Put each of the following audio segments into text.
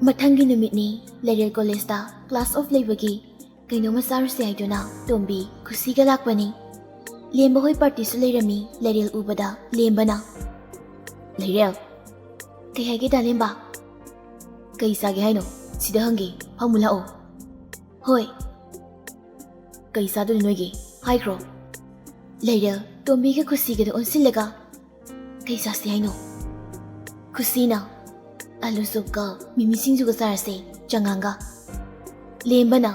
ꯃꯊꯪꯒꯤ ꯅꯨꯃꯤꯠꯅꯤ ꯂꯩꯔꯦꯜ ꯀꯣꯂꯦꯖꯇ ꯀ꯭ꯂꯥꯁ ꯑꯣꯐ ꯂꯩꯕꯒꯤ ꯀꯩꯅꯣꯝꯃ ꯆꯥꯔꯨꯁꯦ ꯍꯥꯏꯗꯨꯅ ꯇꯣꯝꯕꯤ ꯈꯨꯁꯤꯒ ꯂꯥꯛꯄꯅꯤ꯫ ꯂꯦꯝꯕ ꯍꯣꯏ ꯄꯥꯔꯇꯤꯁꯨ ꯂꯩꯔꯝꯃꯤ꯫ ꯂꯩꯔꯦꯜ ꯎꯕꯗ ꯂꯦꯝꯕꯅ ꯂꯩꯔꯦꯜ ꯀꯩ ꯍꯥꯏꯒꯦ ꯗꯥꯂꯦꯝꯕ? ꯀꯩ ꯆꯥꯒꯦ ꯍꯥꯏꯅꯣ? ꯁꯤꯗ ꯍꯪꯒꯦ, ꯐꯝꯃꯨ ꯂꯥꯛꯑꯣ꯫ ꯍꯣꯏ꯫ ꯀꯩ ꯆꯥꯗꯣꯏꯅꯣ ꯅꯣꯏꯒꯤ? ꯍꯥꯏꯈ꯭ꯔꯣ꯫ ꯂꯩꯔꯦꯜ ꯇꯣꯝꯕꯤꯒ ꯈꯨꯁꯤꯒꯗ ꯑꯣꯟꯁꯤꯜꯂꯒ ꯀꯩ ꯆꯥꯁꯤ ꯍꯥꯏꯅꯣ? ꯈꯨꯁꯤꯅ ꯑꯂꯨ ꯆꯣꯞꯀ ꯃꯤꯃꯤ ꯁꯤꯡꯖꯨꯒ ꯆꯥꯔꯁꯦ ꯆꯉꯥꯡꯒ꯫ ꯂꯦꯝꯕꯅ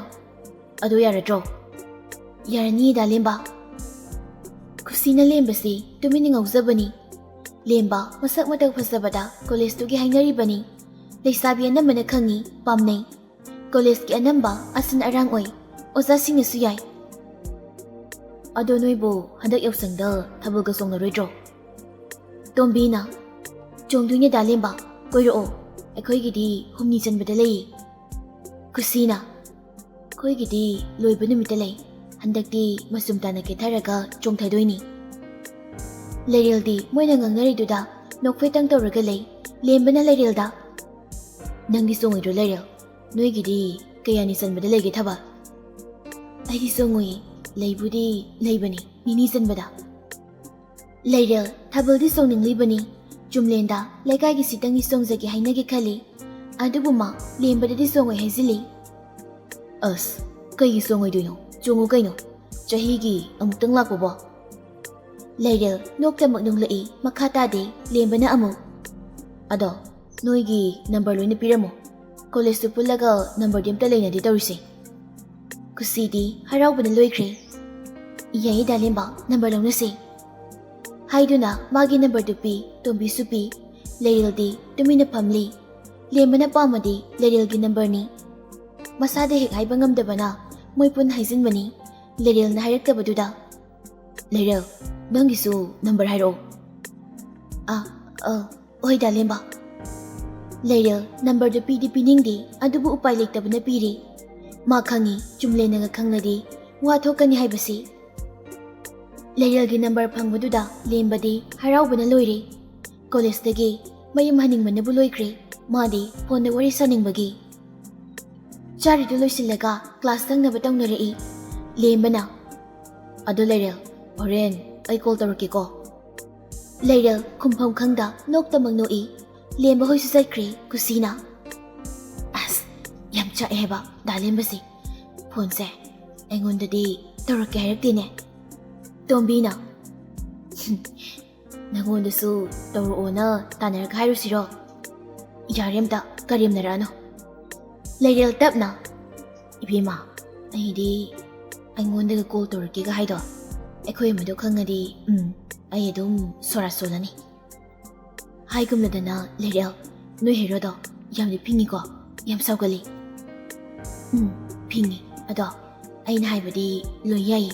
ꯑꯗꯣ ꯌꯥꯔꯗ꯭ꯔꯣ? ꯌꯥꯔꯅꯤꯌꯦ ꯗꯥꯂꯦꯝꯕ꯫ ꯈꯨꯁꯤꯅ ꯂꯦꯝꯕꯁꯤ ꯇꯨꯃꯤꯟꯅ ꯉꯥꯎꯖꯕꯅꯤ꯫ ꯂꯦꯝꯕ ꯃꯁꯛ ꯃꯇꯧ ꯐꯖꯕꯗ ꯀꯣꯂꯦꯖꯇꯨꯒꯤ ꯍꯥꯏꯅꯔꯤꯕꯅꯤ꯫ ꯂꯩꯁꯥꯕꯤ ꯑꯅꯝꯕꯅ ꯈꯪꯉꯤ, ꯄꯥꯝꯅꯩ꯫ ꯀꯣꯂꯦꯖꯀꯤ ꯑꯅꯝꯕ ꯑꯁꯤꯟ ꯑꯔꯥꯡ ꯑꯣꯏ, ꯑꯣꯖꯥꯁꯤꯡꯅꯁꯨ ꯌꯥꯏ꯫ ꯑꯗꯣ ꯅꯣꯏꯕꯨ ꯍꯟꯗꯛ ꯌꯥꯎꯁꯪꯗ ꯊꯥꯕꯜꯒ ꯆꯣꯡꯅꯔꯣꯏꯗ꯭ꯔꯣ? ꯇꯣꯝꯕꯤꯅ ꯆꯣꯡꯗꯣꯏꯅꯦ ꯗꯥꯂꯦꯝꯕ, ꯀꯣꯏꯔꯛꯑꯣ, ꯑꯩꯈꯣꯏꯒꯤꯗꯤ ꯍꯨꯝꯅꯤ ꯆꯟꯕꯗ ꯂꯩꯌꯦ꯫ ꯈꯨꯁꯤꯅ ꯑꯩꯈꯣꯏꯒꯤꯗꯤ ꯂꯣꯏꯕ ꯅꯨꯃꯤꯠꯇ ꯂꯩ, ꯍꯟꯗꯛꯇꯤ ꯃꯆꯨꯝ ꯇꯥꯅ ꯀꯦꯊꯔꯒ ꯆꯣꯡꯊꯗꯣꯏꯅꯤ꯫ ꯂꯩꯔꯦꯜꯗꯤ ꯃꯣꯏꯅ ꯉꯥꯡꯅꯔꯤꯗꯨꯗ ꯅꯣꯛꯐꯦꯠꯇꯪ ꯇꯧꯔꯒ ꯂꯩ꯫ ꯂꯦꯝꯕꯅ ꯂꯩꯔꯦꯜꯗ ꯅꯪꯗꯤ ꯆꯣꯡꯉꯣꯏꯗ꯭ꯔꯣ ꯂꯩꯔꯦꯜ? ꯅꯣꯏꯒꯤꯗꯤ ꯀꯌꯥꯅꯤ ꯆꯟꯕꯗ ꯂꯩꯒꯦ ꯊꯥꯕꯜ? ꯑꯩꯗꯤ ꯆꯣꯡꯉꯣꯏꯌꯦ, ꯂꯩꯕꯨꯗꯤ ꯂꯩꯕꯅꯤ ꯅꯤꯅꯤ ꯆꯟꯕꯗ꯫ ꯂꯩꯔꯦꯜ ꯊꯥꯕꯜꯗꯤ ꯆꯣꯡꯅꯤꯡꯂꯤꯕꯅꯤ꯫ ꯆꯨꯝꯂꯦꯟꯗ ꯂꯩꯀꯥꯏꯒꯤ ꯁꯤꯇꯪꯗꯤ ꯆꯣꯡꯖꯒꯦ ꯍꯥꯏꯅꯒꯦ ꯈꯜꯂꯤ, ꯑꯗꯨꯕꯨ ꯃꯥ ꯂꯦꯝꯕꯗꯗꯤ ꯆꯣꯡꯉꯣꯏ ꯍꯥꯏꯖꯤꯜꯂꯤ꯫ ꯑꯁ ꯀꯩꯒꯤ ꯆꯣꯡꯉꯣꯏꯗꯣꯏꯅꯣ? ꯆꯣꯡꯉꯨ ꯀꯩꯅꯣ, ꯆꯍꯤꯒꯤ ꯑꯃꯨꯛꯇꯪ ꯂꯥꯛꯄꯕꯣ꯫ ꯂꯩꯔꯦꯜ ꯅꯣꯛꯇꯃꯛ ꯅꯣꯡꯂꯛꯏ, ꯃꯈꯥ ꯇꯥꯗꯦ꯫ ꯂꯦꯝꯕꯅ ꯑꯃꯨꯛ ꯑꯗꯣ ꯅꯣꯏꯒꯤ ꯅꯝꯕꯔ ꯂꯣꯏꯅ ꯄꯤꯔꯝꯃꯣ, ꯀꯣꯂꯦꯖꯇꯨ ꯄꯨꯜꯂꯒ ꯅꯝꯕꯔꯗꯤ ꯑꯝꯇ ꯂꯩꯅꯗꯦ ꯇꯧꯔꯤꯁꯦ꯫ ꯈꯨꯁꯤꯗꯤ ꯍꯔꯥꯎꯕꯅ ꯂꯣꯏꯈ꯭ꯔꯦ꯫ ꯌꯥꯏꯌꯦ ꯗꯥꯂꯦꯝꯕ, ꯅꯝꯕꯔ ꯂꯧꯅꯁꯦ ꯍꯥꯏꯗꯨꯅ ꯃꯥꯒꯤ ꯅꯝꯕꯔꯗꯨ ꯄꯤ꯫ ꯇꯣꯝꯕꯤꯁꯨ ꯄꯤ꯫ ꯂꯩꯔꯦꯜꯗꯤ ꯇꯨꯃꯤꯟꯅ ꯐꯝꯂꯤ꯫ ꯂꯦꯝꯕꯅ ꯄꯥꯝꯃꯗꯤ ꯂꯩꯔꯦꯜꯒꯤ ꯅꯝꯕꯔꯅꯤ, ꯃꯁꯥꯗ ꯍꯦꯛ ꯍꯥꯏꯕ ꯉꯝꯗꯕꯅ ꯃꯣꯏ ꯄꯨꯟꯅ ꯍꯥꯏꯖꯤꯟꯕꯅꯤ꯫ ꯂꯩꯔꯦꯜꯅ ꯍꯥꯏꯔꯛꯇꯕꯗꯨꯗ ꯂꯩꯔꯦꯜ ꯅꯪꯒꯤꯁꯨ ꯅꯝꯕꯔ ꯍꯥꯏꯔꯛꯑꯣ꯫ ꯍꯣꯏ ꯗꯥꯂꯦꯝꯕ꯫ ꯂꯩꯔꯦꯜ ꯅꯝꯕꯔꯗꯨ ꯄꯤꯗꯤ ꯄꯤꯅꯤꯡꯗꯦ, ꯑꯗꯨꯕꯨ ꯎꯄꯥꯏ ꯂꯩꯇꯕꯅ ꯄꯤꯔꯤ꯫ ꯃꯥ ꯈꯪꯉꯤ ꯆꯨꯝꯂꯦꯟꯅꯒ ꯈꯪꯂꯗꯤ ꯋꯥ ꯊꯣꯛꯀꯅꯤ ꯍꯥꯏꯕꯁꯤ꯫ ꯂꯩꯔꯦꯜꯒꯤ ꯅꯝꯕꯔ ꯐꯪꯕꯗꯨꯗ ꯂꯦꯝꯕꯗꯤ ꯍꯔꯥꯎꯕꯅ ꯂꯣꯏꯔꯦ꯫ ꯀꯣꯂꯦꯖꯇꯒꯤ ꯃꯌꯨꯝ ꯍꯟꯅꯤꯡꯕꯅꯕꯨ ꯂꯣꯏꯈ꯭ꯔꯦ, ꯃꯥꯗꯤ ꯐꯣꯟꯗ ꯋꯥꯔꯤ ꯁꯥꯅꯤꯡꯕꯒꯤ꯫ ꯆꯥꯔꯤꯗꯨ ꯂꯣꯏꯁꯤꯜꯂꯒ ꯀ꯭ꯂꯥꯁ ꯆꯪꯅꯕ ꯇꯧꯅꯔꯛꯏ꯫ ꯂꯦꯝꯕꯅ ꯑꯗꯣ ꯂꯩꯔꯦꯜ, ꯍꯣꯔꯦꯟ ꯑꯩ ꯀꯣꯜ ꯇꯧꯔꯛꯀꯦꯀꯣ꯫ ꯂꯩꯔꯦꯜ ꯈꯨꯝꯐꯝ ꯈꯪꯗ ꯅꯣꯛꯇꯃꯛ ꯅꯣꯛꯏ꯫ ꯂꯦꯝꯕ ꯍꯣꯏꯁꯨ ꯆꯠꯈ꯭ꯔꯦ꯫ ꯈꯨꯁꯤꯅ ꯑꯁ ꯌꯥꯝ ꯆꯥꯛꯑꯦ ꯍꯥꯏꯕ ꯗꯥꯂꯦꯝꯕꯁꯤ, ꯐꯣꯟꯁꯦ ꯑꯩꯉꯣꯟꯗꯗꯤ ꯇꯧꯔꯛꯀꯦ ꯍꯥꯏꯔꯛꯇꯦꯅꯦ꯫ ꯇꯣꯝꯕꯤꯅ ꯅꯪꯉꯣꯟꯗꯁꯨ ꯇꯧꯔꯛꯑꯣꯅ ꯇꯥꯟꯅꯔꯒ ꯍꯥꯏꯔꯨꯁꯤꯔꯣ? ꯌꯥꯔꯦ ꯑꯝꯇ ꯀꯔꯦꯝꯅꯔꯛꯑꯅꯨ꯫ ꯂꯩꯔꯦꯜ ꯇꯞꯅ ꯏꯕꯦꯝꯃ, ꯑꯩꯗꯤ ꯑꯩꯉꯣꯟꯗꯒ ꯀꯣꯜ ꯇꯧꯔꯛꯀꯦꯒ ꯍꯥꯏꯗꯣ ꯑꯩꯈꯣꯏ ꯑꯃꯗꯣ ꯈꯪꯉꯗꯤ ꯑꯩ ꯑꯗꯨꯝ ꯁꯣꯔꯥ ꯁꯣꯜꯂꯅꯤ ꯍꯥꯏꯒꯨꯝꯂꯗꯅ ꯂꯩꯔꯦꯜ ꯅꯣꯏ ꯍꯦꯔꯣꯗꯣ ꯌꯥꯝꯅ ꯐꯤꯡꯉꯤꯀꯣ, ꯌꯥꯝ ꯁꯥꯎꯒꯜꯂꯤ꯫ ꯐꯤꯡꯉꯤ, ꯑꯗꯣ ꯑꯩꯅ ꯍꯥꯏꯕꯗꯤ ꯂꯣꯏ ꯌꯥꯏꯌꯦ,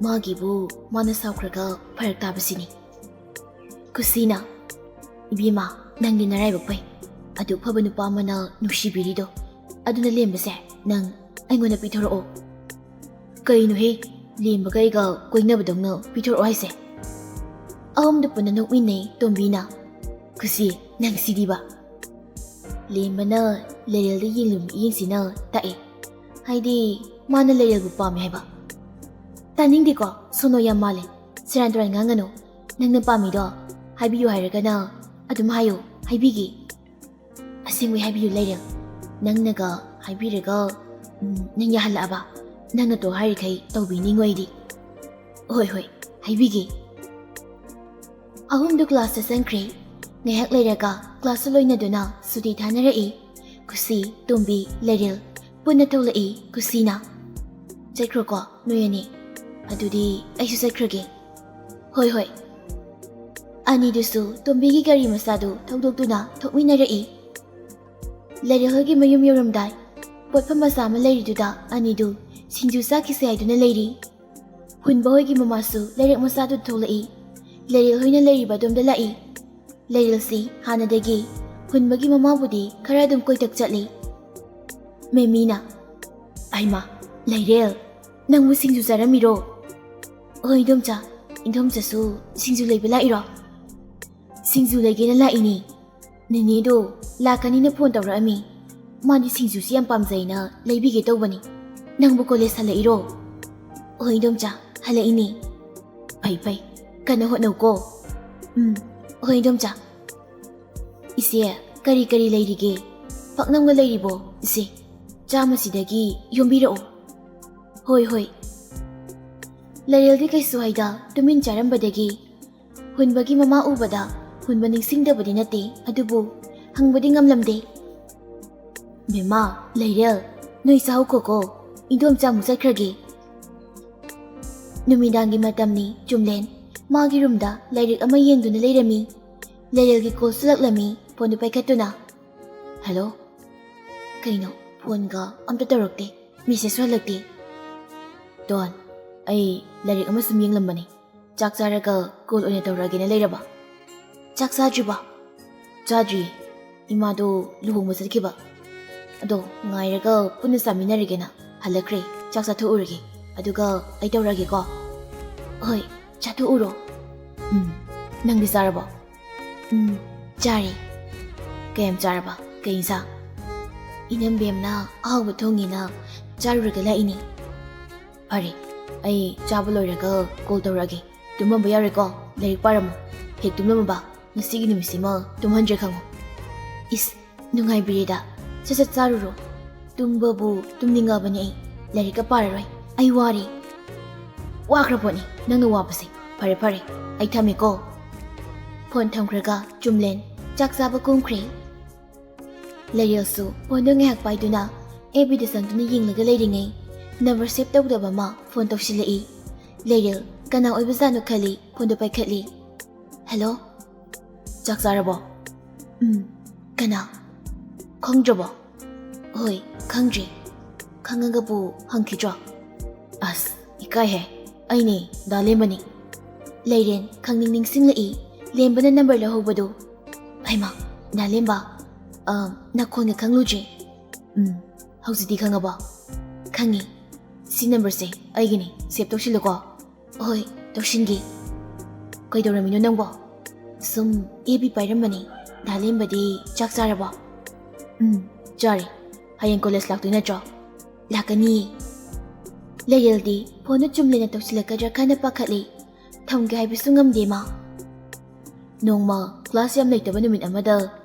ꯃꯥꯒꯤꯕꯨ ꯃꯥꯅ ꯁꯥꯎꯈ꯭ꯔꯒ ꯐꯔꯛ ꯇꯥꯕꯁꯤꯅꯤ꯫ ꯈꯨꯁꯤꯅ ꯏꯕꯦꯝꯃ ꯅꯪꯗꯤ ꯅꯔꯥꯏꯕꯛ ꯐꯩ, ꯑꯗꯨ ꯐꯕ ꯅꯨꯄꯥ ꯑꯃꯅ ꯅꯨꯡꯁꯤꯕꯤꯔꯤꯗꯣ, ꯑꯗꯨꯅ ꯂꯦꯝꯕꯁꯦ ꯅꯪ ꯑꯩꯉꯣꯟꯗ ꯄꯤꯊꯣꯔꯛꯑꯣ꯫ ꯀꯩꯅꯣꯍꯦ, ꯂꯦꯝꯕꯒ ꯑꯩꯒ ꯀꯣꯏꯅꯕꯗꯧꯅ ꯄꯤꯊꯣꯔꯛꯑꯣ ꯍꯥꯏꯁꯦ? ꯑꯍꯨꯝꯗꯨ ꯄꯨꯟꯅ ꯅꯣꯛꯃꯤꯟꯅꯩ꯫ ꯇꯣꯝꯕꯤꯅ ꯈꯨꯁꯤ ꯅꯪ ꯁꯤꯗꯤꯕ꯫ ꯂꯦꯝꯕꯅ ꯂꯩꯔꯦꯜꯗ ꯌꯦꯡꯂꯨꯕ ꯃꯤꯠꯌꯦꯡꯁꯤꯅ ꯇꯥꯛꯑꯦ, ꯍꯥꯏꯗꯤ ꯃꯥꯅ ꯂꯩꯔꯦꯜꯕꯨ ꯄꯥꯝꯃꯦ ꯍꯥꯏꯕ꯫ ꯇꯥꯅꯤꯡꯗꯦꯀꯣ, ꯁꯣꯅꯣ ꯌꯥꯝ ꯃꯥꯜꯂꯦ, ꯁꯦꯔꯥꯟ ꯇꯨꯔꯥꯟ ꯉꯥꯡꯒꯅꯨ꯫ ꯅꯪꯅ ꯄꯥꯝꯃꯤꯗꯣ ꯍꯥꯏꯕꯤꯌꯨ ꯍꯥꯏꯔꯒꯅ ꯑꯗꯨꯝ ꯍꯥꯏꯌꯨ, ꯍꯥꯏꯕꯤꯒꯦ꯫ ꯑꯁꯦꯡꯕꯩ ꯍꯥꯏꯕꯤꯌꯨ ꯂꯩꯔꯦꯜ, ꯅꯪꯅꯒ ꯍꯥꯏꯕꯤꯔꯒ ꯅꯪ ꯌꯥꯍꯜꯂꯛꯑꯕ ꯅꯪꯅ ꯇꯣ ꯍꯥꯏꯔꯤꯈꯩ ꯇꯧꯕꯤꯅꯤꯉꯣ ꯑꯩꯗꯤ꯫ ꯍꯣꯏ ꯍꯣꯏ ꯍꯥꯏꯕꯤꯒꯦ꯫ ꯑꯍꯨꯝꯗꯨ ꯀ꯭ꯂꯥꯁꯇ ꯆꯪꯈ꯭ꯔꯦ꯫ ꯉꯥꯏꯍꯥꯛ ꯂꯩꯔꯒ ꯀ꯭ꯂꯥꯁꯇ ꯂꯣꯏꯅꯗꯨꯅ ꯁꯨꯇꯤ ꯊꯥꯅꯔꯛꯏ꯫ ꯈꯨꯁꯤ, ꯇꯣꯝꯕꯤ, ꯂꯩꯔꯦꯜ ꯄꯨꯟꯅ ꯊꯣꯛꯂꯛꯏ꯫ ꯈꯨꯁꯤꯅ ꯆꯠꯈ꯭ꯔꯣꯀꯣ ꯅꯣꯏ ꯑꯅꯤ, ꯑꯗꯨꯗꯤ ꯑꯩꯁꯨ ꯆꯠꯈ꯭ꯔꯒꯦ꯫ ꯍꯣꯏ ꯍꯣꯏ꯫ ꯑꯅꯤꯗꯨꯁꯨ ꯇꯣꯝꯕꯤꯒꯤ ꯒꯥꯔꯤ ꯃꯆꯥꯗꯨ ꯊꯧꯗꯣꯛꯇꯨꯅ ꯊꯣꯛꯃꯤꯟꯅꯔꯛꯏ꯫ ꯂꯩꯔꯦꯜ ꯍꯣꯏꯒꯤ ꯃꯌꯨꯝ ꯌꯧꯔꯝꯗꯥꯏ ꯄꯣꯠꯐꯝ ꯃꯆꯥ ꯑꯃ ꯂꯩꯔꯤꯗꯨꯗ ꯑꯅꯤꯗꯨ ꯁꯤꯡꯖꯨ ꯆꯥꯈꯤꯁꯦ ꯍꯥꯏꯗꯨꯅ ꯂꯩꯔꯤ꯫ ꯍꯨꯟꯕ ꯍꯣꯏꯒꯤ ꯃꯃꯥꯁꯨ ꯂꯩꯔꯛ ꯃꯆꯥꯗꯨ ꯊꯣꯛꯂꯛꯏ꯫ ꯂꯩꯔꯦꯜ ꯍꯣꯏꯅ ꯂꯩꯔꯤꯕ ꯑꯗꯣꯝꯗ ꯂꯥꯛꯏ꯫ ꯂꯩꯔꯦꯜꯁꯤ ꯍꯥꯟꯅꯗꯒꯤ ꯍꯨꯟꯕꯒꯤ ꯃꯃꯥꯕꯨꯗꯤ ꯈꯔ ꯑꯗꯨꯝ ꯀꯣꯏꯇꯛ ꯆꯠꯂꯤ꯫ ꯃꯦꯃꯤꯅ ꯑꯩꯃꯥ ꯂꯩꯔꯦꯜ, ꯅꯪꯕꯨ ꯁꯤꯡꯖꯨ ꯆꯥꯔꯝꯃꯤꯔꯣ? ꯍꯣꯏ ꯏꯗꯣꯝꯆꯥ, ꯏꯗꯣꯝꯆꯥꯁꯨ ꯁꯤꯡꯖꯨ ꯂꯩꯕ ꯂꯥꯛꯏꯔꯣ? ꯁꯤꯡꯖꯨ ꯂꯩꯒꯦꯅ ꯂꯥꯛꯏꯅꯤ, ꯅꯦꯅꯦꯗꯣ ꯂꯥꯛꯀꯅꯤꯅ ꯐꯣꯟ ꯇꯧꯔꯛꯑꯝꯃꯤ, ꯃꯥꯗꯤ ꯁꯤꯡꯖꯨꯁꯤ ꯌꯥꯝ ꯄꯥꯝꯖꯩꯅ ꯂꯩꯕꯤꯒꯦ ꯇꯧꯕꯅꯤ. ꯅꯪꯕꯨ ꯀꯣꯂꯦꯖ ꯍꯜꯂꯛꯏꯔꯣ? ꯍꯣꯏ ꯏꯗꯣꯝꯆꯥ, ꯍꯜꯂꯛꯏꯅꯤ. ꯐꯩ, ꯀꯟꯅ ꯍꯣꯠꯅꯧꯀꯣ. ꯍꯣꯏ ꯏꯗꯣꯝꯆꯥ. ꯏꯆꯦ, ꯀꯔꯤ ꯂꯩꯔꯤꯒꯦ? ꯄꯥꯛꯅꯝꯒ ꯂꯩꯔꯤꯕꯣ ꯏꯆꯦ? ꯆꯥꯃꯁꯤꯗꯒꯤ ꯌꯣꯝꯕꯤꯔꯛꯑꯣ. ꯍꯣꯏ. ꯂꯩꯔꯦꯜꯗꯤ ꯀꯩꯁꯨ ꯍꯥꯏꯗ ꯇꯨꯃꯤꯟ ꯆꯥꯔꯝꯕꯗꯒꯤ ꯍꯨꯟꯕꯒꯤ ꯃꯃꯥ ꯎꯕꯗ ꯍꯨꯟꯕ ꯅꯤꯡꯁꯤꯡꯗꯕꯗꯤ ꯅꯠꯇꯦ, ꯑꯗꯨꯕꯨ ꯍꯪꯕꯗꯤ ꯉꯝꯂꯝꯗꯦ. ꯕꯦꯝꯃ, ꯂꯩꯔꯦꯜ, ꯅꯣꯏ ꯆꯥꯍꯧꯈꯣꯀꯣ, ꯏꯗꯣꯝꯆꯥ ꯑꯃꯨꯛ ꯆꯠꯈ꯭ꯔꯒꯦ. ꯅꯨꯃꯤꯗꯥꯡꯒꯤ ꯃꯇꯝꯅꯤ. ꯆꯨꯝꯂꯦꯟ ꯃꯥꯒꯤ ꯔꯨꯝꯗ ꯂꯥꯏꯔꯤꯛ ꯑꯃ ꯌꯦꯡꯗꯨꯅ ꯂꯩꯔꯝꯃꯤ. ꯂꯩꯔꯦꯜꯒꯤ ꯀꯣꯜ ꯁꯨꯂꯛꯂꯝꯃꯤ. ꯐꯣꯟꯗꯨ ꯄꯥꯏꯈꯠꯇꯨꯅ, ꯍꯜꯂꯣ? ꯀꯩꯅꯣ, ꯐꯣꯟꯒ ꯑꯝꯇ ꯇꯧꯔꯛꯇꯦ, ꯃꯦꯁꯦꯖꯁꯨ ꯍꯜꯂꯛꯇꯦ. ꯗꯣꯟ, ꯑꯩ ꯂꯥꯏꯔꯤꯛ ꯑꯃ ꯁꯨꯝ ꯌꯦꯡꯂꯝꯕꯅꯤ. ꯆꯥꯛ ꯆꯥꯔꯒ ꯀꯣꯜ ꯑꯣꯏꯅ ꯇꯧꯔꯛꯑꯒꯦꯅ ꯂꯩꯔꯕ. ꯆꯥꯛ ꯆꯥꯗ꯭ꯔꯤꯕ? ꯆꯥꯗ꯭ꯔꯤꯌꯦ. ꯏꯃꯥꯗꯣ ꯂꯨꯍꯣꯡꯕ ꯆꯠꯈꯤꯕ. ꯑꯗꯣ ꯉꯥꯏꯔꯒ ꯄꯨꯟꯅ ꯆꯥꯃꯤꯟꯅꯔꯒꯦꯅ ꯍꯜꯂꯛꯈ꯭ꯔꯦ. ꯆꯥꯛ ꯆꯥꯊꯣꯛꯎꯔꯒꯦ, ꯑꯗꯨꯒ ꯑꯩ ꯇꯧꯔꯛꯑꯒꯦꯀꯣ. ꯍꯣꯏ, ꯆꯥꯊꯣꯛꯎꯔꯣ. ꯅꯪꯗꯤ ꯆꯥꯔꯕꯣ? ꯆꯥꯔꯦ. ꯀꯌꯥꯝ ꯆꯥꯔꯕ? ꯀꯩ ꯏꯟꯁꯥꯡ? ꯏꯅꯝꯕꯦꯝꯅ ꯑꯍꯥꯎꯕ ꯊꯣꯡꯉꯦꯅ ꯆꯥꯔꯨꯔꯒ ꯂꯥꯛꯏꯅꯤ. ꯐꯔꯦ, ꯑꯩ ꯆꯥꯕ ꯂꯣꯏꯔꯒ ꯀꯣꯜ ꯇꯧꯔꯛꯑꯒꯦ. ꯇꯨꯝꯃꯝꯕ ꯌꯥꯔꯣꯏꯀꯣ, ꯂꯥꯏꯔꯤꯛ ꯄꯥꯔꯝꯃꯣ. ꯍꯦꯛ ꯇꯨꯝꯂꯝꯃꯕ ꯉꯁꯤꯒꯤ ꯅꯨꯃꯤꯠꯁꯤꯃ ꯇꯨꯝꯍꯟꯗ꯭ꯔꯦ ꯈꯪꯉꯣ. ꯏꯁ, ꯅꯨꯡꯉꯥꯏꯕꯤꯔꯦꯗ. ꯁꯠ ꯆꯥꯔꯨꯔꯣ. ꯇꯨꯝꯕꯕꯨ ꯇꯨꯝꯅꯤꯡꯉꯕꯅꯤ ꯑꯩ. ꯂꯥꯏꯔꯤꯛꯀ ꯄꯥꯔꯔꯣꯏ. ꯑꯩ ꯋꯥꯔꯦ. ꯋꯥꯈ꯭ꯔꯄꯣꯠꯅꯤ ꯅꯪꯅ ꯋꯥꯕꯁꯦ. ꯐꯔꯦ, ꯑꯩ ꯊꯝꯃꯦꯀꯣ. ꯐꯣꯟ ꯊꯝꯈ꯭ꯔꯒ ꯆꯨꯝꯂꯦꯟ ꯆꯥꯛ ꯆꯥꯕ ꯀꯨꯝꯈ꯭ꯔꯦ. ꯂꯩꯔꯦꯜꯁꯨ ꯐꯣꯟꯗꯣ ꯉꯥꯏꯍꯥꯛ ꯄꯥꯏꯗꯨꯅ ꯑꯦꯕꯤꯗ ꯆꯪꯗꯨꯅ ꯌꯦꯡꯂꯒ ꯂꯩꯔꯤꯉꯩ ꯅꯝꯕꯔ ꯁꯦꯞ ꯇꯧꯗꯕ ꯑꯃ ꯐꯣꯟ ꯇꯧꯁꯤꯜꯂꯛꯏ. ꯂꯩꯔꯦꯜ ꯀꯅꯥ ꯑꯣꯏꯕꯖꯥꯠꯅꯣ ꯈꯜꯂꯤ. ꯐꯣꯟꯗꯣ ꯄꯥꯏꯈꯠꯂꯤ. ꯍꯜꯂꯣ? ꯆꯥꯛ ꯆꯥꯔꯕꯣ? ꯀꯅꯥ? ꯈꯪꯗ꯭ꯔꯕꯣ? ꯍꯣꯏ, ꯈꯪꯗ꯭ꯔꯤ. ꯈꯪꯉꯒꯕꯨ ꯍꯪꯈꯤꯗ꯭ꯔꯣ? ꯑꯁ, ꯏꯀꯥꯏꯍꯦ. ꯑꯩꯅꯦ, ꯗꯥ ꯂꯦꯝꯕꯅꯤ. ꯂꯩꯔꯦꯟ ꯈꯪꯅꯤꯡ ꯅꯤꯡꯁꯤꯡꯂꯛꯏ ꯂꯦꯝꯕꯅ ꯅꯝꯕꯔ ꯂꯧꯍꯧꯕꯗꯨ. ꯍꯩꯃꯥ, ꯗꯥ ꯂꯦꯝꯕ, ꯅꯈꯣꯟꯒ ꯈꯪꯂꯨꯗ꯭ꯔꯦ. ꯍꯧꯖꯤꯛꯇꯤ ꯈꯪꯉꯕꯣ? ꯈꯪꯉꯤ. ꯁꯤ ꯅꯝꯕꯔꯁꯦ ꯑꯩꯒꯤꯅꯤ, ꯁꯦꯞ ꯇꯧꯁꯤꯜꯂꯨꯀꯣ. ꯍꯣꯏ, ꯇꯧꯁꯤꯟꯒꯦ. ꯀꯩꯗꯧꯔꯝꯃꯤꯅꯣ ꯅꯪꯕꯣ? ꯁꯨꯝ ꯑꯦꯕꯤ ꯄꯥꯏꯔꯝꯕꯅꯤ. ꯗꯥ ꯂꯦꯝꯕꯗꯤ ꯆꯥꯛ ꯆꯥꯔꯕꯣ? ꯆꯥꯔꯦ. ꯍꯌꯦꯡ ꯀꯣꯂꯦꯖ ꯂꯥꯛꯇꯣꯏ ꯅꯠꯇ꯭ꯔꯣ? ꯂꯥꯛꯀꯅꯤꯌꯦ. ꯂꯩꯔꯦꯜꯗꯤ ꯐꯣꯟꯗꯨ ꯆꯨꯝꯂꯦꯅ ꯇꯧꯁꯤꯜꯂꯛꯀꯗ꯭ꯔꯥ ꯈꯟꯅ ꯄꯥꯈꯠꯂꯤ. ꯊꯝꯒꯦ ꯍꯥꯏꯕꯁꯨ ꯉꯝꯗꯦ ꯃꯥ. ꯅꯣꯡꯃ ꯀ꯭ꯂꯥꯁ ꯌꯥꯝ ꯂꯩꯇꯕ ꯅꯨꯃꯤꯠ ꯑꯃꯗ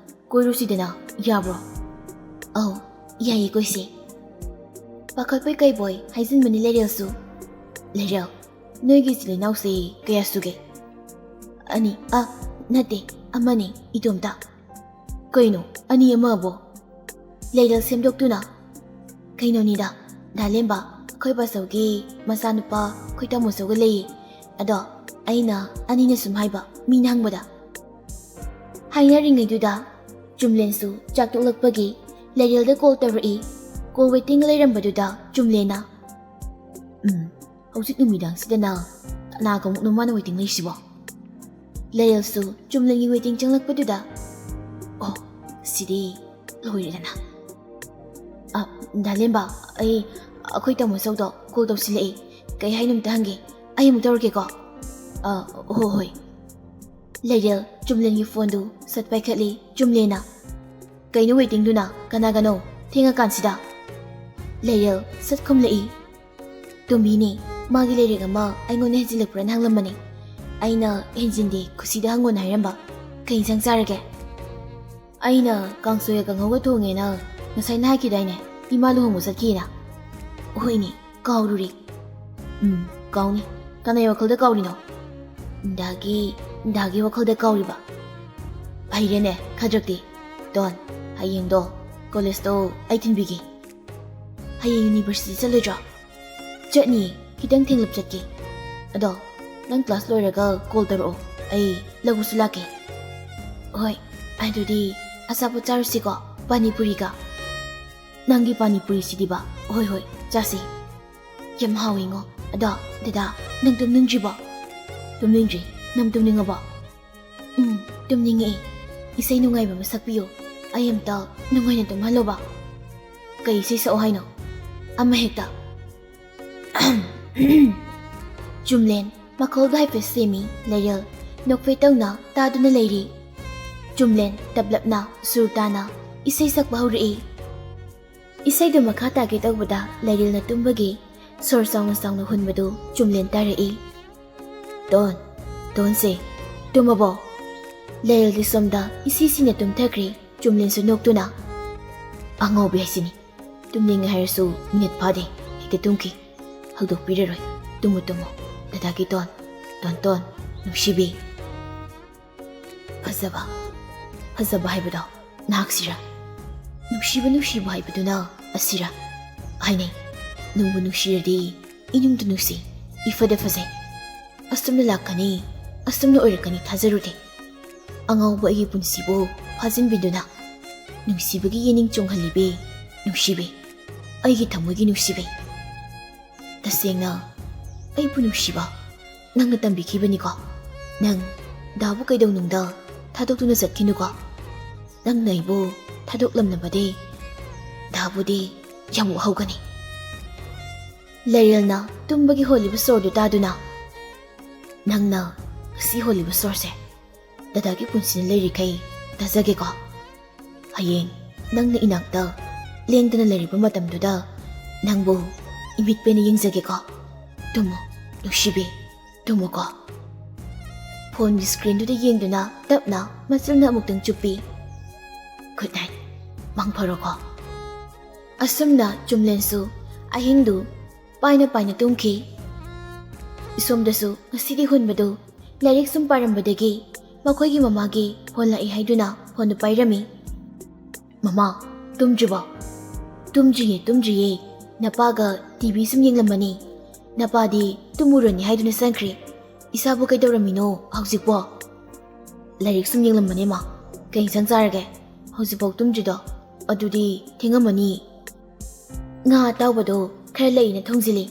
ꯀꯣꯏꯔꯨꯁꯤꯗꯅ, ꯌꯥꯕ꯭ꯔꯣ? ꯑꯧ, ꯌꯥꯏꯌꯦ, ꯀꯣꯏꯁꯦ. ꯄꯥꯈꯠꯄꯣꯏ ꯀꯩꯕꯣꯏ ꯍꯥꯏꯖꯤꯟꯕꯅꯤ ꯂꯩꯔꯦꯜꯁꯨ. ꯂꯩꯔꯦꯜ, ꯅꯣꯏꯒꯤ ꯏꯆꯤꯜ ꯏꯅꯥꯎꯁꯦ ꯀꯌꯥ ꯁꯨꯒꯦ? ꯑꯅꯤ. ꯅꯠꯇꯦ, ꯑꯃꯅꯤ, ꯏꯇꯣꯝꯇ. ꯀꯩꯅꯣ, ꯑꯅꯤ ꯑꯃꯕꯣ? ꯂꯩꯔꯦꯜ ꯁꯦꯝꯗꯣꯛꯇꯨꯅ, ꯀꯩꯅꯣꯅꯤꯗ, ꯗꯥ ꯂꯦꯝꯕ, ꯑꯩꯈꯣꯏ ꯕꯥꯆꯧꯒꯤ ꯃꯆꯥꯅꯨꯄꯥ ꯑꯩꯈꯣꯏ ꯇꯥꯃꯣꯆꯧꯒ ꯂꯩꯌꯦ. ꯑꯗꯣ ꯑꯩꯅ ꯑꯅꯤꯅ ꯁꯨꯝ ꯍꯥꯏꯕ, ꯃꯤꯅ ꯍꯪꯕꯗ. ꯍꯥꯏꯅꯔꯤꯉꯩꯗꯨꯗ ꯆꯨꯝꯂꯦꯟꯁꯨ ꯆꯥꯛ ꯇꯣꯛꯂꯛꯄꯒꯤ ꯂꯩꯔꯦꯜꯗ ꯀꯣꯜ ꯇꯧꯔꯛꯏ. ꯀꯣꯜ ꯋꯦꯇꯤꯡ ꯂꯩꯔꯝꯕꯗꯨꯗ ꯆꯨꯝꯂꯦꯟꯅ, ꯍꯧꯖꯤꯛ ꯅꯨꯃꯤꯗꯥꯡꯁꯤꯗꯅ ꯀꯅꯥꯒ ꯑꯃꯨꯛꯅꯣ ꯃꯥꯅ ꯋꯦꯇꯤꯡ ꯂꯩꯁꯤꯕꯣ? ꯂꯩꯔꯦꯜꯁꯨ ꯆꯨꯝꯂꯦꯟꯒꯤ ꯋꯦꯇꯤꯡ ꯆꯪꯂꯛꯄꯗꯨꯗ, ꯑꯣ, ꯁꯤꯗꯤ ꯂꯣꯏꯔꯦꯗꯅ. ꯗꯥ ꯂꯦꯝꯕ, ꯑꯩꯈꯣꯏ ꯇꯥꯃꯣꯆꯧꯗꯣ ꯀꯣꯜ ꯇꯧꯁꯤꯜꯂꯛꯏ. ꯀꯩ ꯍꯥꯏꯅꯣ ꯑꯝꯇ ꯍꯪꯒꯦ. ꯑꯩ ꯑꯃꯨꯛ ꯇꯧꯔꯛꯀꯦꯀꯣ. ꯍꯣꯏ. ꯂꯩꯔꯦꯜ ꯆꯨꯝꯂꯦꯟꯒꯤ ꯐꯣꯟꯗꯨ ꯁꯠ ꯄꯥꯏꯈꯠꯂꯤ. ꯆꯨꯝꯂꯦꯟꯅ, ꯀꯩꯅꯣ ꯋꯦꯇꯤꯡꯗꯨꯅ? ꯀꯅꯥꯒꯅꯣ ꯊꯦꯡꯉꯀꯥꯟꯁꯤꯗ? ꯂꯩꯔꯦꯜ ꯁꯠ ꯈꯨꯝꯂꯛꯏ. ꯇꯣꯝꯕꯤꯅꯦ, ꯃꯥꯒꯤ ꯂꯥꯏꯔꯤꯛ ꯑꯃ ꯑꯩꯉꯣꯟꯗ ꯍꯦꯟꯖꯤꯜꯂꯛꯄ꯭ꯔꯅ ꯍꯪꯂꯝꯕꯅꯤ. ꯑꯩꯅ ꯍꯦꯟꯖꯤꯟꯗꯦ, ꯈꯨꯁꯤꯗ ꯍꯪꯉꯣꯅ ꯍꯥꯏꯔꯝꯕ. ꯀꯩ ꯏꯟꯁꯥꯡ ꯆꯥꯔꯒꯦ? ꯑꯩꯅ ꯀꯥꯡꯁꯣꯏꯒ ꯀꯥꯡꯍꯧꯒ ꯊꯣꯡꯉꯦꯅ ꯉꯁꯥꯏꯅ ꯍꯥꯏꯈꯤꯗꯥꯏꯅꯦ, ꯏꯃꯥ ꯂꯨꯍꯣꯡꯕ ꯆꯠꯈꯤꯅ. ꯍꯣꯏꯅꯦ, ꯀꯥꯎꯔꯨꯔꯦ. ꯀꯥꯎꯅꯤ. ꯀꯅꯥꯏ ꯋꯥꯈꯜꯗ ꯀꯥꯎꯔꯤꯅꯣ? ꯗꯥꯒꯤ ꯋꯥꯈꯜꯗ ꯀꯥꯎꯔꯤꯕ. ꯐꯩꯔꯦꯅꯦ, ꯈꯗ꯭ꯔꯛꯇꯤ. ꯗꯣꯟ, ꯍꯌꯦꯡꯗꯣ ꯀꯣꯂꯦꯖꯇꯣ ꯑꯩ ꯊꯤꯟꯕꯤꯒꯦ. ꯍꯌꯦꯡ ꯌꯨꯅꯤꯚꯔꯁꯤꯇꯤ ꯆꯠꯂꯣꯏꯗ꯭ꯔꯣ? ꯆꯠꯅꯤꯌꯦ, ꯈꯤꯇꯪ ꯊꯦꯡꯂꯞ ꯆꯠꯀꯦ. ꯑꯗꯣ ꯅꯪ ꯀ꯭ꯂꯥꯁ ꯂꯣꯏꯔꯒ ꯀꯣꯜ ꯇꯧꯔꯛꯑꯣ, ꯑꯩ ꯂꯧꯕꯁꯨ ꯂꯥꯛꯀꯦ. ꯍꯣꯏ, ꯑꯗꯨꯗꯤ ꯑꯆꯥꯄꯣꯠ ꯆꯥꯔꯨꯁꯤꯀꯣ, ꯄꯥꯅꯤꯄꯨꯔꯤꯒ. ꯅꯪꯒꯤ ꯄꯥꯅꯤꯄꯨꯔꯤꯁꯤꯗꯤꯕ. ꯍꯣꯏ, ꯆꯥꯁꯤ. ꯌꯥꯝ ꯍꯥꯎꯋꯤꯉꯣ. ꯑꯗꯣ ꯗꯗꯥ, ꯅꯪ ꯇꯨꯝꯅꯤꯡꯗ꯭ꯔꯤꯕꯣ? ꯇꯨꯝꯅꯤꯡꯗ꯭ꯔꯤ. ꯅꯪ ꯇꯨꯝꯅꯤꯡꯉꯕꯣ? ꯇꯨꯝꯅꯤꯡꯉꯛꯏ. ꯏꯁꯩ ꯅꯨꯡꯉꯥꯏꯕ ꯑꯃ ꯁꯛꯄꯤꯌꯨ. ꯑꯩ ꯑꯝꯇ ꯅꯨꯡꯉꯥꯏꯅ ꯇꯨꯝꯍꯜꯂꯣꯕ. ꯀꯩ ꯏꯁꯩ ꯁꯛꯑꯣ ꯍꯥꯏꯅꯣ? ꯑꯃ ꯍꯦꯛꯇ. ꯆꯨꯝꯂꯦꯟ ꯃꯈꯣꯜꯗꯣ ꯍꯥꯏꯐꯦꯠ ꯁꯦꯝꯃꯤ. ꯂꯩꯔꯦꯜ ꯅꯣꯛꯐꯦꯠ ꯇꯧꯅ ꯇꯥꯗꯨꯅ ꯂꯩꯔꯤ. ꯆꯨꯝꯂꯦꯟ ꯇꯞꯂꯞꯅ ꯁꯨꯔ ꯇꯥꯅ ꯏꯁꯩ ꯁꯛꯄ ꯍꯧꯔꯛꯏ. Isaidu makha tage tawbada Lairil na tumbagi sor sauna hunbadu Chumlen tarai. Ton se tumabo. Lairil di somda isisi na tumthakri Chumlen su noktuna. Angobi hasini. Tumninga harasu minute phade hekta tumki. Hagdok piraroi. Tumo. Dadaki ton nungsibi. Fazaba haibado nahaksira. Nungsiba haibaduna asira. Hainai. Nungbu nungsiradi inungdu nungsi. Ifada fazai. Astumna lakani. Astumna oirakani thazarude. Angawba igi punsibo fazin-binduna. Nungsibagi yening chonghalibe. Nungsibe. Aigi thamoigi nungsibe. Tasengna aibu nungsiba. Nangna tambikhibaniko. Nang dabu kaidawnungda thadokduna chatkhinuko. Nangna aibu thadoklamnabade dabudi yamu haugani. Lairilna tumbagi holiba sordu taduna. Nangna si holiba sorse dadagi punsina lairikai tazageko. Hayeng nangna inakta lengdana lairiba matamduda nangbu imitpena yengjageko. Tumo nungsibe tumoko. Phone gi screen du da yengduna tapna masulna amuktang chupi. Good night. Mangparoko. Asumna Chumlensu ahingdu paina tumki. Isomdasu ngasidi hunbadu lairik sum parambadagi makoigi mamagi phone lai haiduna phone pairami. Mama tumjiba. Tumjiye napaga TV sum yenglamani. Napadi tumurani haiduna sankri. Isabu kaidawramino hawjikbo. Lairik sum yenglamani ma. Kay sang charage. Hawjikbo tumjido. Adudi thengamani. Nga tawbado khara laina thongjili.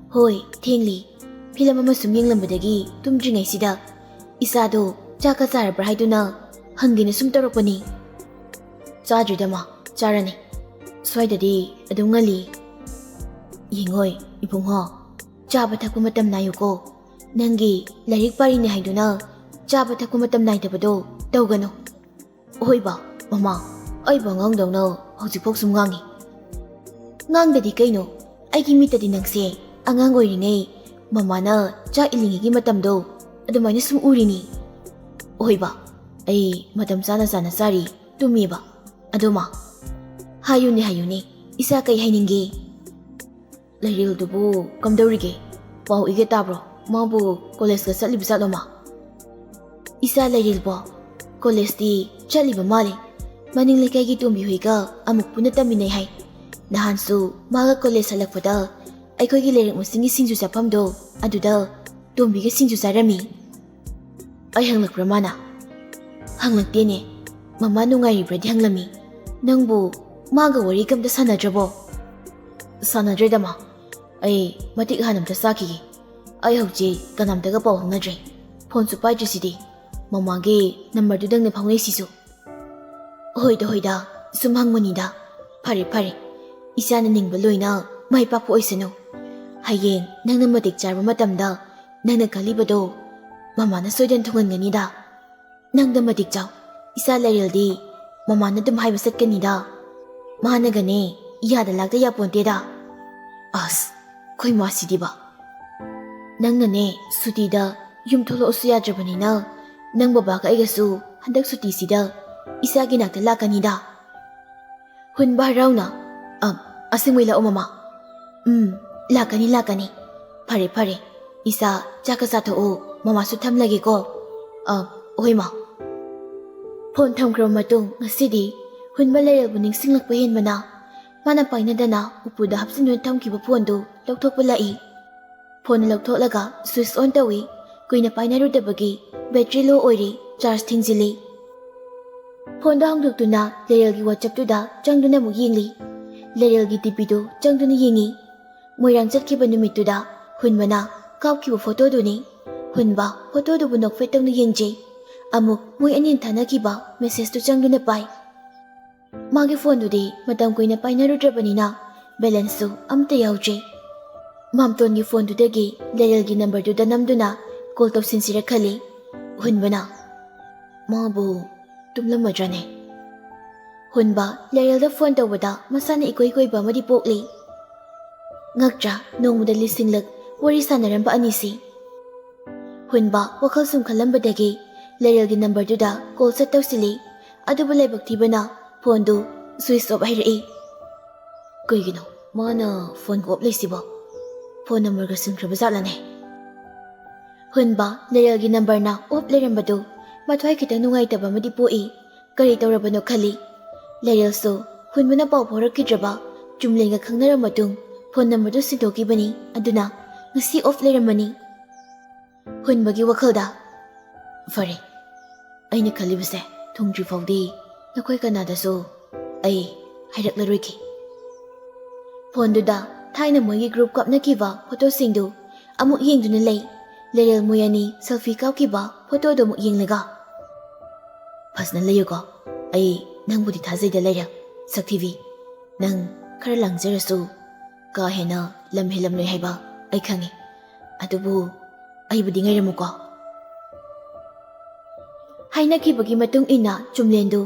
Hoi thengli. Filam ama sum yenglambadagi tumjringai sida. Isado chaka charabra haiduna hangina sum taropani. Chadridama charani. Swaidadi adungali. Yingoi ibungho. Chaba thakpa matam nayuko. Nangi lairik parini haiduna chaba thakpa matam naidabado tawgano. Oiba mama aiba ngangdawna hawjikpok sum ngangi. Ngangdadi kaino aigi mitadi nangse angang oiringai mamana cha ilingigi matamdo adumaina sum urini. Oiba ai matam sana sari tumiba aduma. Hayuni isa kai hainingi. Lairil dubu kamdawrige pau ige tabro mabu college ka chaliba chaloma. Isa lairil bo college di chaliba mali. Maning lekaygi tumbi huiga amuk puna taminay hai. Nahansu maga college halakpada aikoigi lairik musingi singju chapamdo aduda tumbiga singju charami. Ay hanglakpra mana. Hanglaktene mama nungayribradi hanglami. Nangbu maga wari kamda sanadrabo. Sanadredama. Ay matik hanamta sakigi. Ay hauji kanamtaga pau hangnadre. Phone su paidrisidi. Mamagi number dudang na phangnai sisu. Hoida sum hangmanida. Pare. Isana ningba loina mai papu oisano. Hayeng nangna matik charba matamda nangna kalibado mamana soidan thunganganida. Nangda matik chaw. Isa lairildi mamana dum haiba satkanida. Mahanagane iyada lakta yaponteda. As koi masidiba. Nangnane sutida yumtholo usu yadrabanina nang babaga aigasu handak suti sida isagi nakta lakanida. Hunba rauna asingwila o mama. Lakani. Pare. Isa chaka sato o mama su thamlagi ko. Oima. Phone thamkro matung ngasidi hunba lairil buning singlakpa henbana. Mana painadana upuda hapsinun thamkiba phone do lauthokpa lai. Phone lauthoklaga switch on tawi kuina painarudabagi battery low oiri charge thingzili. Phone da hangduktuna Lairil gi WhatsApp tuda changduna mu yengli. Lairil gi TV do changduna yengi. Moirang chatkiba numittuda hunbana kaupkiba photo duni. Hunba photo do bunok fetangna yengje. Amuk moi anin thanakiba message to changduna pai. Magi phone dudi matam kuina painarudrabanina balance su amta yaujre. Mamton gi phone dudagi Lairil gi number duda namduna call tawsinsira khali. Hunbana mabu tumlamadrane. Hunba Lerelda phone tawbada masana ikoi koi ba madi pokli. Ngaktra nongmuda lisinglak wari sanaramba anisi. Hunba wakal sum khalambadagi Lerelgi number duda call set tawsili. Adubu laibak tibana phone du switch off hairi. Kaigino mana phone ko off laisiba. Phone number ga singkraba zalane. Hunba Lerelgi number na off lerambadu mathwai khitang nungaitaba madi poi. Kari tawrabano khali. Lerel so hunbana pau phorakhidraba Jumlenga khangnara matung phone number du sindokibani aduna ngasi off leramani. Hunbagi wakhalda fare aina khalibase thongdri faudi nakoi kanada so ai hairaklaroi phone duda thaina moigi group kapna kiba photo singdu amuk yengduna lei. Lerel moyani selfie kapkiba photo do muk yenglega phasna leyogo ai nangbudi thajai da leira saktivi nang khara langjarasu ka hena lamhelam noi haiba ai khangi adubu ai budi ngairamuko haina kibagi matung ina Jumlendu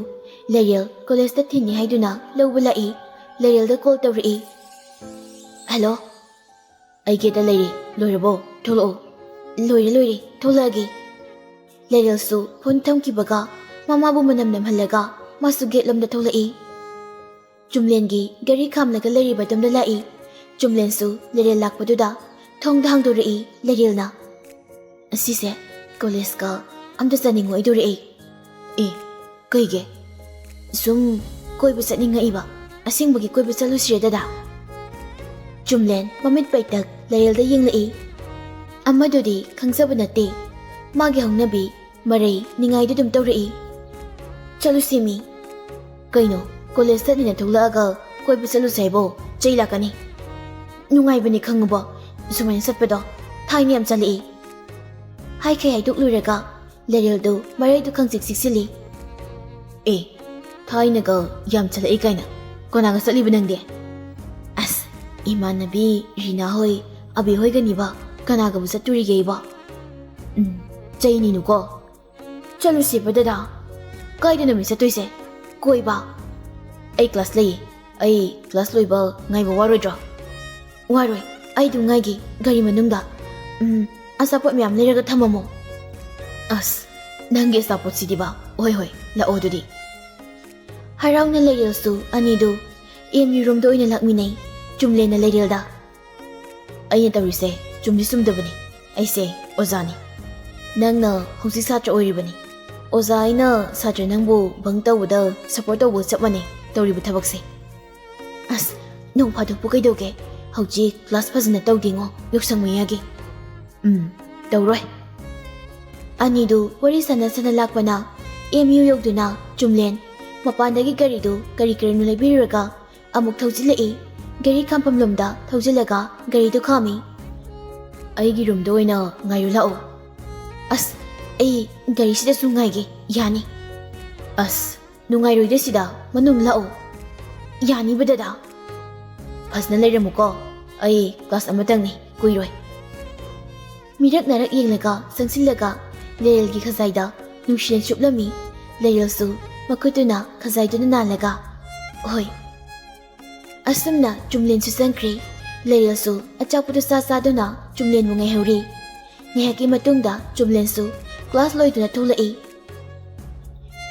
Lerel college da thini haiduna lowbulai. Lerel da call tawri. Hello ai ge da leiri loirabo tholo loiri tholagi. Lerel su phone thamkibaga mama bu manam namhallaga masu gate lamda tholai. Jumlengi gari khamlaga leriba damda lai. Jumlen su Lerel lakpaduda thongda hangdori. Lerel na asise college ka amda chaningoi dori. Kaige sum koiba chatninga iba asingbagi koiba chalusire dada. Jumlen mamit paitak Lerel da yenglai. Amadodi khangsaba nate magi hongnabi marai ningai dum tawri. Chalusimi kaino college ta nina thulaaga koi bisalu saibo jaila kani nungai bani khangba sumai satpado thaini am chali hai khai hai duk luraga Lerel do marai du khangsik siksili. Thaina ga yam chalai kaina kona ga sali banangde as imanabi Rina hoi abi hoi gani ba kana ga busa turi ge ba jaini nu ko chalusi badada kaida nami satoise koi ba ai class lei ai class loiba ngai ba waroidra waroi ai du ngai gi gari manungda asapot myam leraga thamamo as nange sapot sidiba hoi la odudi harauna Lerel su anidu MU room do ina lakminai. Jumlena Lerel da ai tawrise jumli sumdabani ai se ozani nangna hausi satra oiribani oza aina satra nangbu bangtawda support tawbu chapmani tawribu thabakse as nong phadukpu kaidoge hauji class phajana tawdingo yoksangmayagi tawroi anidu wari sana lakpana MU yogduna Jumlen mapandagi garidu gari karenu lebiraga amuk thawjilai. Gari khampam lomda thawjilaga garidu khami aigi room do ina ngayu lao as ai gari sida su ngaigi yani as nungai roide sida manung lao yani badada phasna leiramuko ai class amatangni kuiroi mirak narak yenglaga sangsilaga Lerel gi khazaida nungshian chuplami. Lerel su makutuna khazaiduna nalaga hoi asumna Jumlen su sangkri. Lerel su achapudu sa-saduna Jumlen mu ngai hauri. Ngehaki matungda Jumlen su class loiduna tholai.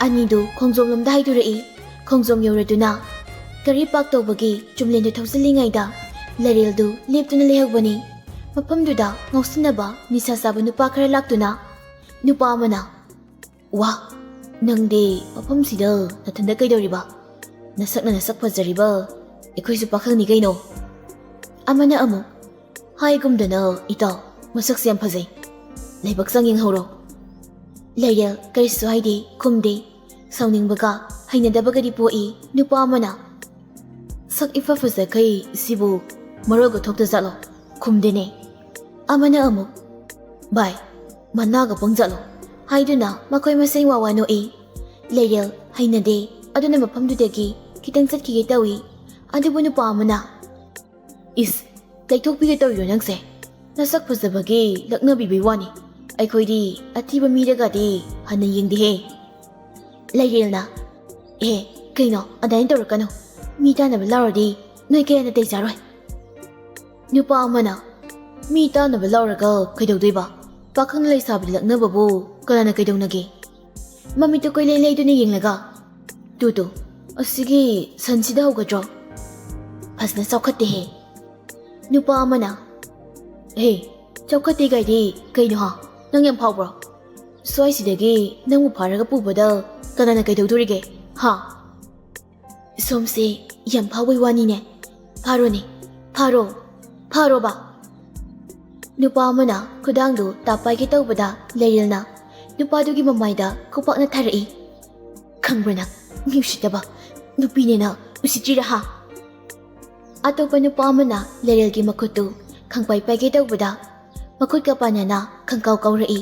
Anidu khongjom lomda haidurei. Khongjom yoraduna gari park tawbagi Jumlen du thawsilingaida Lerel du leptuna lehagbani. Mapamduda ngausinaba nisa saba nupa khara laktuna. Nupa amana wa nangde mapam sida nathanda kaidoriba nasak phajariba ikhoisu pakhangni kaino amana amu haigumdana ita masak siam phajai leibak sanging horo. Lerel karisu haidi khumde sauningbaga hainadabagadi poi nupa amana sak ifa phaja kai sibu maroga thokta jalo khumdene amana amu bai managa pangjalo haiduna makoi masai wawano Lerel hainade aduna mapamdudagi kitang chatkige tawi adubu nupa amana is kaithokpige tawiro nangse nasak phajabagi laknabibai wani aikhoidi athiba miragadi hana yengde he. Lerel na ꯀꯩꯅꯣ ꯑꯗꯥꯏꯅ ꯇꯧꯔꯛꯀꯅꯣ ꯃꯤ ꯇꯥꯟꯅꯕ ꯂꯥꯎꯔꯗꯤ ꯅꯣꯏ ꯀꯌꯥꯅ ꯇꯩ ꯆꯥꯔꯣꯏ ꯅꯨꯄꯥ ꯑꯃꯅ ꯃꯤ ꯇꯥꯟꯅꯕ ꯂꯥꯎꯔꯒ ꯀꯩꯗꯧꯗꯣꯏꯕ ꯄꯥꯈꯪ ꯂꯩꯁꯥꯕꯤ ꯂꯛꯅꯕꯕꯨ ꯀꯅꯥꯅ ꯀꯩꯗꯧꯅꯒꯦ ꯃꯃꯤꯠꯇꯨ ꯀꯣꯏꯂꯩ ꯂꯩꯗꯨꯅ ꯌꯦꯡꯂꯒ ꯇꯨ ꯑꯁꯤꯒꯤ ꯁꯟꯁꯤꯗ ꯍꯧꯒꯗ꯭ꯔꯣ ꯐꯖꯅ ꯆꯥꯎꯈꯠꯇꯦꯍꯦ ꯅꯨꯄꯥ ꯑꯃꯅ ꯍꯦ ꯆꯥꯎꯈꯠꯇꯦ ꯀꯥꯏꯗꯤ ꯀꯩꯅꯣ ꯍꯥ ꯅꯪ ꯌꯥꯝ ꯐꯥꯎꯕ꯭ꯔꯣ ꯁ꯭ꯋꯥꯏꯁꯤꯗꯒꯤ ꯅꯪꯕꯨ ꯐꯥꯔꯒ ꯄꯨꯕꯗ ꯀꯅꯥꯅ ꯀꯩꯗꯧꯗꯣꯔꯤꯒꯦ ꯍꯥ ꯁꯣꯝꯁꯦ ꯌꯥꯝ ꯐꯥꯎꯕꯩ ꯋꯥꯅꯤꯅꯦ ꯐꯥꯔꯣꯅꯦ ꯐꯥꯔꯣꯕ ꯅꯨꯄꯥ ꯑꯃꯅ ꯈꯨꯗꯥꯡꯗꯨ ꯇꯥꯞꯄꯥꯏꯒꯦ ꯇꯧꯕꯗ ꯂꯩꯔꯦꯜꯅ ꯅꯨꯄꯥꯗꯨꯒꯤ ꯃꯃꯥꯏꯗ ꯈꯨꯄꯥꯛꯅ ꯊꯥꯔꯛꯏ ꯈꯪꯕ꯭ꯔ ꯅꯪ ꯃꯤ ꯎꯁꯤꯠꯇꯕ ꯅꯨꯄꯤꯅꯦꯅ ꯎꯁꯤꯠꯇ꯭ꯔꯤꯔꯥ ꯍꯥ ꯑꯇꯣꯞꯄ ꯅꯨꯄꯥ ꯑꯃꯅ ꯂꯩꯔꯦꯜꯒꯤ ꯃꯈꯨꯠꯇꯨ ꯈꯪꯄꯥꯏ ꯄꯥꯏꯒꯦ ꯇꯧꯕꯗ ꯃꯈꯨꯠꯀ ꯄꯥꯟꯅꯅ ꯈꯪꯀꯥꯎ ꯀꯥꯎꯔꯛꯏ